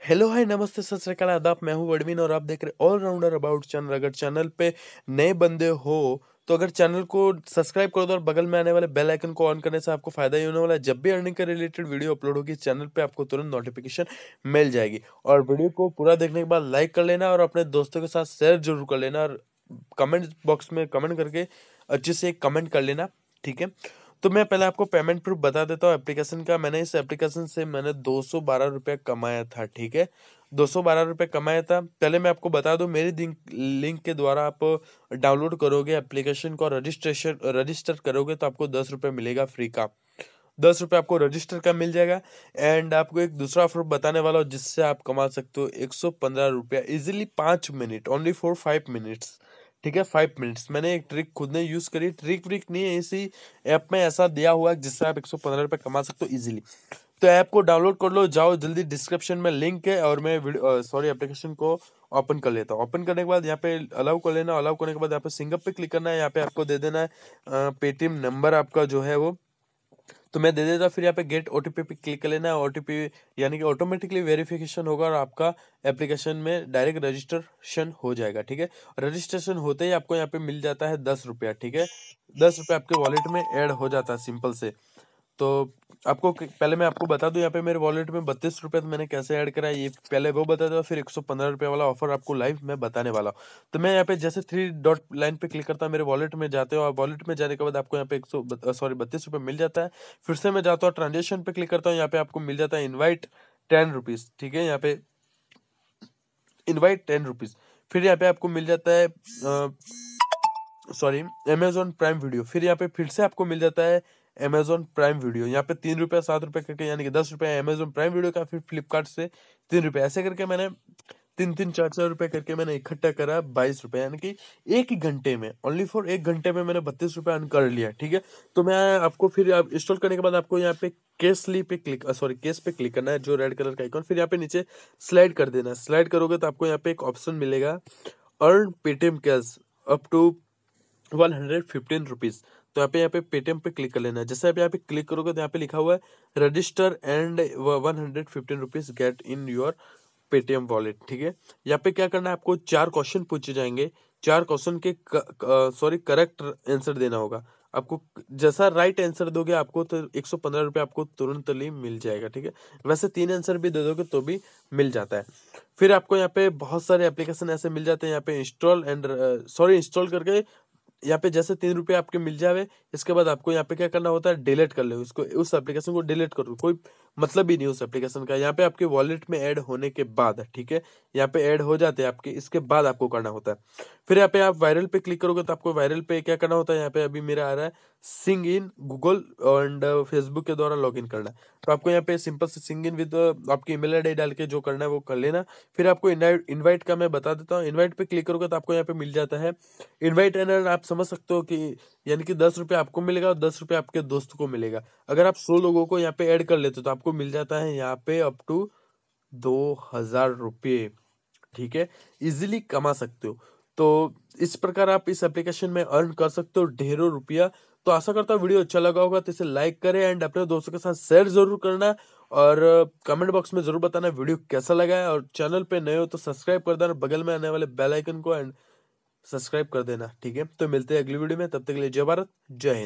Hello hi नमस्ते सत श्री अकाल आदाब। मैं हूं वडविन और आप देख रहे ऑलराउंडर अबाउट चैनल। अगर चैनल पे नए बंदे हो तो अगर चैनल को सब्सक्राइब कर दो और बगल में आने वाले बेल आइकन को ऑन करने से आपको फायदा ही होने वाला है। जब भी अर्निंग के रिलेटेड वीडियो अपलोड होगी चैनल पे आपको तुरंत नोटिफिकेशन मिल जाएगी। और वीडियो को पूरा देखने के बाद लाइक कर लेना और अपने दोस्तों के साथ शेयर जरूर कर लेना और कमेंट बॉक्स में कमेंट करके अच्छे से कमेंट कर लेना, ठीक है। तो मैं पहले आपको पेमेंट प्रूफ बता देता हूँ एप्लीकेशन का। मैंने इस एप्लीकेशन से मैंने 212 रुपया कमाया था, ठीक है। 212 रुपये कमाया था। पहले मैं आपको बता दूं, मेरी लिंक के द्वारा आप डाउनलोड करोगे एप्लीकेशन को, रजिस्टर करोगे तो आपको 10 रुपये मिलेगा फ्री का। 10 रुपये आपको रजिस्टर का मिल जाएगा। एंड आपको एक दूसरा ऑफर बताने वाला हूँ जिससे आप कमा सकते हो 115 रुपया easily 5 minute, only for 5 minutes, ठीक है। 5 मिनट्स। मैंने एक ट्रिक खुद ने यूज करी, ट्रिक व्रिक नहीं है, इसी ऐप में ऐसा दिया हुआ है जिससे आप 115 रुपये कमा सकते हो इजिली। तो ऐप को डाउनलोड कर लो, जाओ जल्दी, डिस्क्रिप्शन में लिंक है। और मैं एप्लीकेशन को ओपन कर लेता हूँ। ओपन करने के बाद यहाँ पे अलाउ कर लेना। अलाउ करने के बाद यहाँ पे सिंगअप पे क्लिक करना है। यहाँ पे आपको दे देना है पेटीएम नंबर आपका जो है वो, तो मैं दे देता। फिर यहाँ पे गेट ओटीपी पे क्लिक कर लेना है। ओटीपी यानी कि ऑटोमेटिकली वेरिफिकेशन होगा और आपका एप्लीकेशन में डायरेक्ट रजिस्ट्रेशन हो जाएगा, ठीक है। रजिस्ट्रेशन होते ही आपको यहाँ पे मिल जाता है 10 रुपया, ठीक है। 10 रुपया आपके वॉलेट में ऐड हो जाता है सिंपल से। तो आपको पहले मैं आपको बता दूं, यहाँ पे मेरे वॉलेट में 32 रुपये मैंने कैसे ऐड करा है ये पहले वो बता दो, फिर 115 रुपये वाला ऑफर आपको लाइव मैं बताने वाला हूँ। तो मैं यहाँ पे जैसे 3 डॉट लाइन पे क्लिक करता हूँ, मेरे वॉलेट में जाते हो और वॉलेट में जाने के बाद आपको यहाँ पे 32 रुपये मिल जाता है। फिर से मैं जाता हूँ ट्रांजेक्शन पे क्लिक करता हूँ, यहाँ पे आपको मिल जाता है इन्वाइट 10 रुपीज, ठीक है। यहाँ पे इन्वाइट 10 रुपीज। फिर यहाँ पे आपको मिल जाता है अमेजोन प्राइम वीडियो। फिर यहाँ पे फिर से आपको मिल जाता है अमेजोन प्राइम वीडियो। यहाँ पे 3 रुपया 7 रुपये करके यानी कि 10 रुपये अमेजोन प्राइम वीडियो का। फिर फ्लिपकार्ट से 3 रुपये, ऐसे करके मैंने 3-3 4-4 रुपये करके मैंने इकट्ठा करा 22 रुपये, यानी कि एक ही घंटे में, ओनली फॉर एक घंटे में मैंने 32 रुपये अर्न कर लिया, ठीक है। तो मैं आपको फिर आप इंस्टॉल करने के बाद आपको यहाँ पे केस पे क्लिक करना है, जो रेड कलर का आइकॉन। फिर यहाँ पे नीचे स्लाइड कर देना है। स्लाइड करोगे तो आपको यहाँ पे एक ऑप्शन मिलेगा earn Paytm cash up to 115 rupees. तो यहाँ पे पेटीएम पे क्लिक कर लेना है। जैसे आप यहाँ पे क्लिक करोगे तो यहाँ पे लिखा हुआ है register and 115 rupees get in your Paytm wallet, ठीक है। यहाँ पे क्या करना है, आपको 4 क्वेश्चन पूछे जाएंगे। 4 क्वेश्चन के करेक्ट आंसर देना होगा आपको। जैसा राइट आंसर दोगे आपको तो 115 रुपये आपको तुरंत ही मिल जाएगा, ठीक है। वैसे 3 आंसर भी दे दोगे तो भी मिल जाता है। फिर आपको यहाँ पे बहुत सारे एप्लीकेशन ऐसे मिल जाते हैं। यहाँ पे इंस्टॉल करके यहाँ पे जैसे 3 रुपये आपके मिल जावे, इसके बाद आपको यहाँ पे क्या करना होता है, डिलीट कर लो उसको, उस एप्लीकेशन को डिलीट कर दो। कोई मतलब ही नहीं उस एप्लीकेशन का। यहाँ पे आपके वॉलेट में ऐड होने के बाद, ठीक है, यहाँ पे ऐड हो जाते हैं आपके, इसके बाद आपको करना होता है। फिर यहाँ पे आप वायरल पे क्लिक करोगे तो आपको वायरल पे क्या करना होता है, यहाँ पे अभी मेरा आ रहा है सिंग इन गूगल एंड फेसबुक के द्वारा लॉग इन करना है। तो आपको यहाँ पे सिंपल से सिंग इन विद आपकी ईमेल आईडी डाल के जो करना है वो कर लेना। फिर आपको इनवाइट का मैं बता देता हूँ। इनवाइट पे क्लिक करोगे तो आपको यहाँ पे मिल जाता है इनवाइट एंड आप समझ सकते हो कि यानी कि 10 रुपये आपको मिलेगा और 10 रुपये आपके दोस्त को मिलेगा। अगर आप 100 लोगों को यहाँ पे ऐड कर लेते हो तो आपको मिल जाता है यहाँ पे अप टू 2000 रुपये, ठीक है। इजिली कमा सकते हो। तो इस प्रकार आप इस एप्लीकेशन में अर्न कर सकते हो ढेरों रुपया। तो आशा करता हूँ वीडियो अच्छा लगा होगा, तो इसे लाइक करें एंड अपने दोस्तों के साथ शेयर जरूर करना। और कमेंट बॉक्स में जरूर बताना वीडियो कैसा लगा है। और चैनल पे नए हो तो सब्सक्राइब कर देना, बगल में आने वाले बेल आइकन को एंड सब्सक्राइब कर देना, ठीक है। तो मिलते हैं अगली वीडियो में, तब तक के लिए जय भारत जय हिंद।